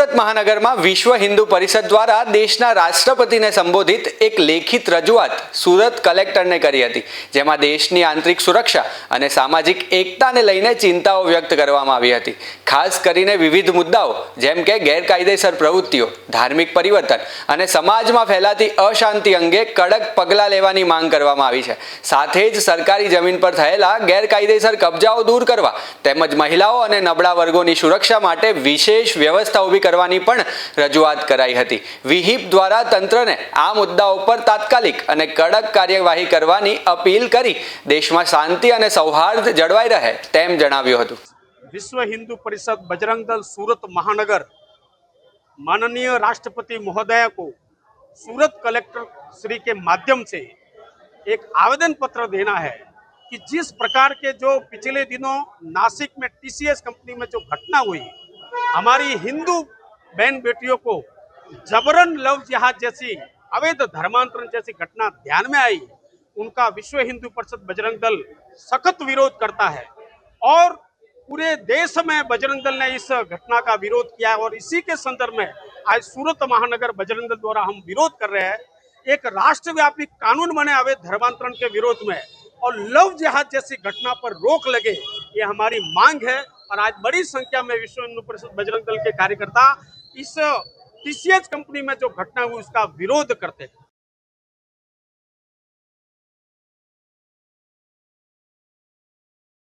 સુરત મહાનગરમાં વિશ્વ હિન્દુ પરિષદ દ્વારા દેશના રાષ્ટ્રપતિને સંબોધિત એક લેખિત રજૂઆત સુરત કલેક્ટરને કરી હતી, જેમાં દેશની આંતરિક સુરક્ષા અને સામાજિક એકતાને લઈને ચિંતાઓ વ્યક્ત કરવામાં આવી હતી। ખાસ કરીને વિવિધ મુદ્દાઓ જેમ કે ગેરકાયદેસર પ્રવૃત્તિઓ, ધાર્મિક પરિવર્તન અને સમાજમાં ફેલાતી અશાંતિ અંગે કડક પગલાં લેવાની માંગ કરવામાં આવી છે। સાથે જ સરકારી જમીન પર થયેલા ગેરકાયદેસર કબજાઓ દૂર કરવા તેમજ મહિલાઓ અને નબળા વર્ગોની સુરક્ષા માટે વિશેષ વ્યવસ્થા ઊભી કરવાની પણ રજૂઆત કરાઈ હતી। વિહિપ દ્વારા તંત્રને આ મુદ્દાઓ પર તાત્કાલિક અને કડક કાર્યવાહી કરવાની અપીલ કરી દેશમાં શાંતિ અને સૌહાર્દ જળવાઈ રહે તેમ જણાવ્યું હતું। विश्व हिंदू परिषद बजरंग दल सूरत महानगर माननीय राष्ट्रपति महोदय को सूरत कलेक्टर श्री के माध्यम से एक आवेदन पत्र देना है कि जिस प्रकार के जो पिछले दिनों नासिक में टीसीएस कंपनी में जो घटना हुई, हमारी हिंदू बहन बेटियों को जबरन लव जिहाद जैसी अवैध धर्मांतरण जैसी घटना ध्यान में आई, उनका विश्व हिंदू परिषद बजरंग दल सख्त विरोध करता है और पूरे देश में बजरंग दल ने इस घटना का विरोध किया है। और इसी के संदर्भ में आज सूरत महानगर बजरंग दल द्वारा हम विरोध कर रहे हैं एक राष्ट्रव्यापी कानून बने अवैध धर्मांतरण के विरोध में, और लव जिहाद जैसी घटना पर रोक लगे, ये हमारी मांग है। और आज बड़ी संख्या में विश्व हिंदू परिषद बजरंग दल के कार्यकर्ता इस टीसीएस कंपनी में जो घटना हुई उसका विरोध करते हैं।